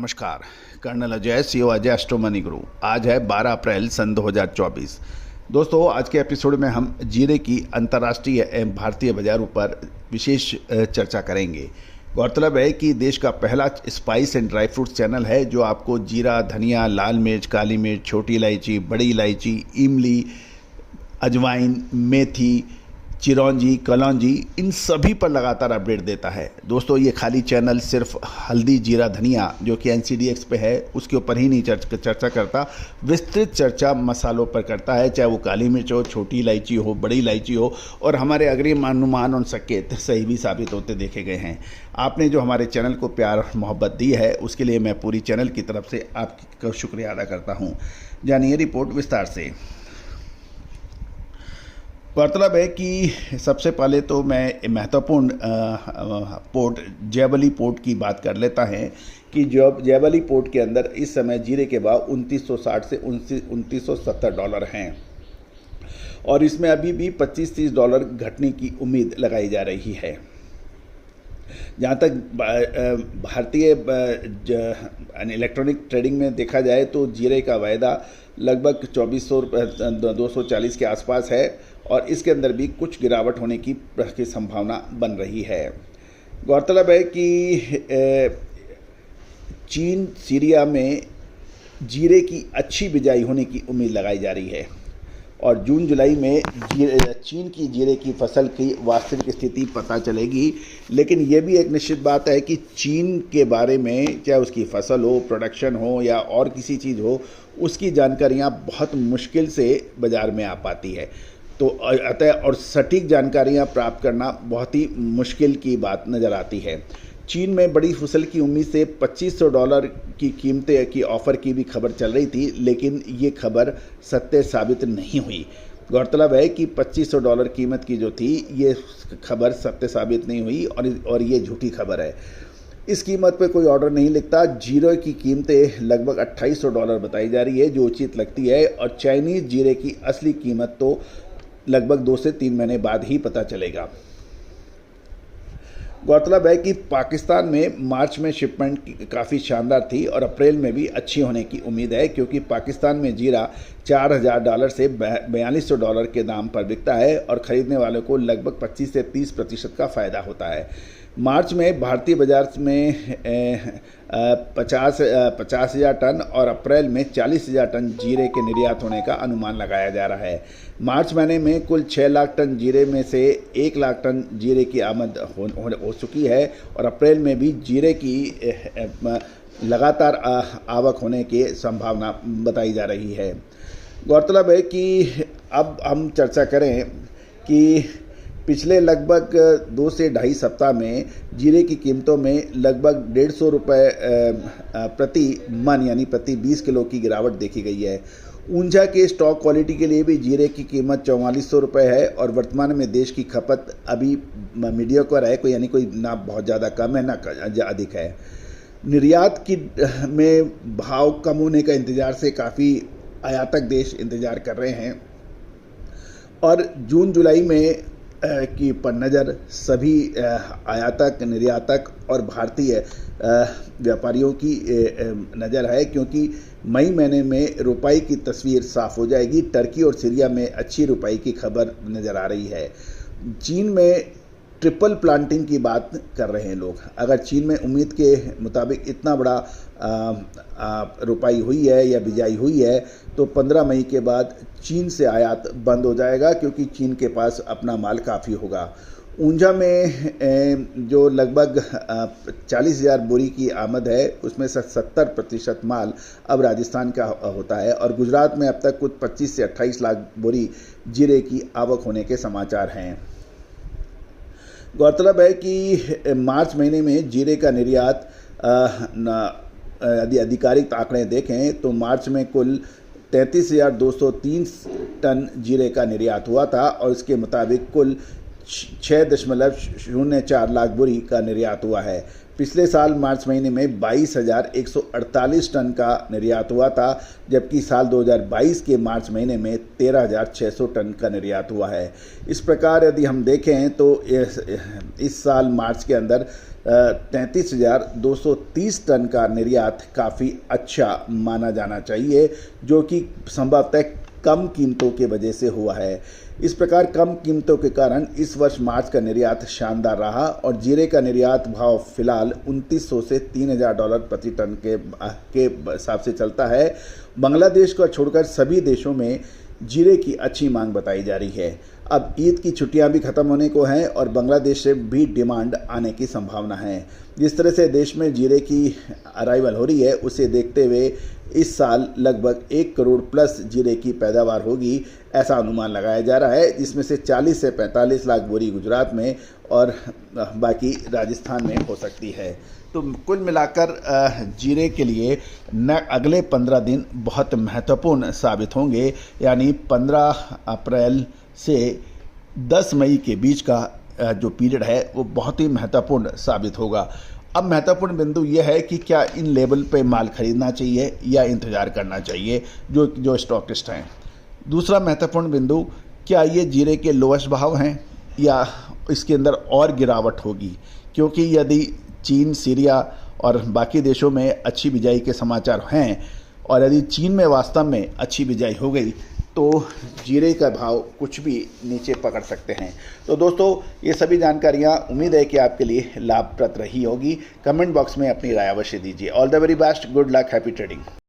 नमस्कार। Colonel Ajay CO Ajay Astro Money Guru. आज है 12 अप्रैल सन 2024। दोस्तों, आज के एपिसोड में हम जीरे की अंतर्राष्ट्रीय एवं भारतीय बाजारों पर विशेष चर्चा करेंगे। गौरतलब है कि देश का पहला spice and dry fruits channel है जो आपको जीरा, धनिया, लाल मिर्च, काली मिर्च, छोटी इलायची, बड़ी इलायची, इमली, अजवाइन, मेथी, चिरौंजी, कलौंजी, इन सभी पर लगातार अपडेट देता है। दोस्तों, ये खाली चैनल सिर्फ हल्दी, जीरा, धनिया जो कि NCDX पे है उसके ऊपर ही नहीं चर्चा करता, विस्तृत चर्चा मसालों पर करता है, चाहे वो काली मिर्च हो, छोटी इलायची हो, बड़ी इलायची हो। और हमारे अग्रिम अनुमान और संकेत सही भी साबित होते देखे गए हैं। आपने जो हमारे चैनल को प्यार और मोहब्बत दी है उसके लिए मैं पूरी चैनल की तरफ से आपका शुक्रिया अदा करता हूँ। जानिए रिपोर्ट विस्तार से। गौरतलब है कि सबसे पहले तो मैं महत्वपूर्ण पोर्ट जयवली पोर्ट की बात कर लेता है कि जो जयवली पोर्ट के अंदर इस समय जीरे के भाव 2960 से $2970 हैं और इसमें अभी भी $25-30 घटने की उम्मीद लगाई जा रही है। जहाँ तक भारतीय इलेक्ट्रॉनिक ट्रेडिंग में देखा जाए तो जीरे का वायदा लगभग 2400-240 के आसपास है और इसके अंदर भी कुछ गिरावट होने की संभावना बन रही है। गौरतलब है कि चीन, सीरिया में जीरे की अच्छी बिजाई होने की उम्मीद लगाई जा रही है और जून जुलाई में चीन की जीरे की फसल की वास्तविक स्थिति पता चलेगी। लेकिन ये भी एक निश्चित बात है कि चीन के बारे में, चाहे उसकी फसल हो, प्रोडक्शन हो या और किसी चीज़ हो, उसकी जानकारियाँ बहुत मुश्किल से बाज़ार में आ पाती है। तो अतः और सटीक जानकारियाँ प्राप्त करना बहुत ही मुश्किल की बात नज़र आती है। चीन में बड़ी फसल की उम्मीद से $2500 की कीमतें की ऑफ़र की भी खबर चल रही थी, लेकिन ये खबर सत्य साबित नहीं हुई। गौरतलब है कि $2500 कीमत की जो थी ये खबर सत्य साबित नहीं हुई और ये झूठी खबर है। इस कीमत पे कोई ऑर्डर नहीं लिखता। जीरे की कीमतें लगभग $2800 बताई जा रही है जो उचित लगती है और चाइनीज़ जीरे की असली कीमत तो लगभग 2 से 3 महीने बाद ही पता चलेगा। गौरतलब है कि पाकिस्तान में मार्च में शिपमेंट काफ़ी शानदार थी और अप्रैल में भी अच्छी होने की उम्मीद है क्योंकि पाकिस्तान में जीरा $4000 से $4200 के दाम पर बिकता है और ख़रीदने वालों को लगभग 25 से 30% का फ़ायदा होता है। मार्च में भारतीय बाजार में 50,000 टन और अप्रैल में 40,000 टन जीरे के निर्यात होने का अनुमान लगाया जा रहा है। मार्च महीने में कुल 6 लाख टन जीरे में से 1 लाख टन जीरे की आमद हो चुकी है और अप्रैल में भी जीरे की लगातार आवक होने की संभावना बताई जा रही है। गौरतलब है कि अब हम चर्चा करें कि पिछले लगभग 2 से ढाई सप्ताह में जीरे की कीमतों में लगभग ₹150 प्रति मन यानी प्रति 20 किलो की गिरावट देखी गई है। ऊंझा के स्टॉक क्वालिटी के लिए भी जीरे की कीमत ₹4400 है और वर्तमान में देश की खपत अभी मीडियोकर है, यानी कोई ना बहुत ज़्यादा कम है ना अधिक है। निर्यात की में भाव कम होने का इंतज़ार से काफ़ी आयातक देश इंतज़ार कर रहे हैं और जून जुलाई में की पर नज़र सभी आयातक, निर्यातक और भारतीय व्यापारियों की नज़र है क्योंकि मई महीने में रुपये की तस्वीर साफ हो जाएगी। टर्की और सीरिया में अच्छी रुपये की खबर नज़र आ रही है। चीन में ट्रिपल प्लांटिंग की बात कर रहे हैं लोग। अगर चीन में उम्मीद के मुताबिक इतना बड़ा रुपाई हुई है या बिजाई हुई है तो 15 मई के बाद चीन से आयात बंद हो जाएगा क्योंकि चीन के पास अपना माल काफ़ी होगा। ऊंझा में जो लगभग 40,000 बोरी की आमद है उसमें से 70% माल अब राजस्थान का होता है और गुजरात में अब तक कुछ 25 से 28 लाख बोरी जीरे की आवक होने के समाचार हैं। गौरतलब है कि मार्च महीने में जीरे का निर्यात यदि आधिकारिक आंकड़े देखें तो मार्च में कुल 33,203 टन जीरे का निर्यात हुआ था और इसके मुताबिक कुल 6.04 लाख बोरी का निर्यात हुआ है। पिछले साल मार्च महीने में 22,148 टन का निर्यात हुआ था, जबकि साल 2022 के मार्च महीने में 13,600 टन का निर्यात हुआ है। इस प्रकार यदि हम देखें तो इस साल मार्च के अंदर 33,230 टन का निर्यात काफ़ी अच्छा माना जाना चाहिए, जो कि संभवतः कम कीमतों की वजह से हुआ है। इस प्रकार कम कीमतों के कारण इस वर्ष मार्च का निर्यात शानदार रहा और जीरे का निर्यात भाव फिलहाल 2900 से $3,000 प्रति टन के हिसाब से चलता है। बांग्लादेश को छोड़कर सभी देशों में जीरे की अच्छी मांग बताई जा रही है। अब ईद की छुट्टियां भी खत्म होने को हैं और बांग्लादेश से भी डिमांड आने की संभावना है। जिस तरह से देश में जीरे की अराइवल हो रही है, उसे देखते हुए इस साल लगभग 1 करोड़ प्लस जीरे की पैदावार होगी, ऐसा अनुमान लगाया जा रहा है, जिसमें से 40 से 45 लाख बोरी गुजरात में और बाकी राजस्थान में हो सकती है। तो कुल मिलाकर जीरे के लिए अगले 15 दिन बहुत महत्वपूर्ण साबित होंगे, यानी 15 अप्रैल से 10 मई के बीच का जो पीरियड है वो बहुत ही महत्वपूर्ण साबित होगा। अब महत्वपूर्ण बिंदु यह है कि क्या इन लेवल पे माल खरीदना चाहिए या इंतज़ार करना चाहिए जो स्टॉकिस्ट हैं। दूसरा महत्वपूर्ण बिंदु, क्या ये जीरे के लोएस्ट भाव हैं या इसके अंदर और गिरावट होगी, क्योंकि यदि चीन, सीरिया और बाकी देशों में अच्छी बिजाई के समाचार हैं और यदि चीन में वास्तव में अच्छी बिजाई हो गई तो जीरे का भाव कुछ भी नीचे पकड़ सकते हैं। तो दोस्तों, ये सभी जानकारियाँ उम्मीद है कि आपके लिए लाभप्रद रही होगी। कमेंट बॉक्स में अपनी राय अवश्य दीजिए। All the very best, good luck, happy trading.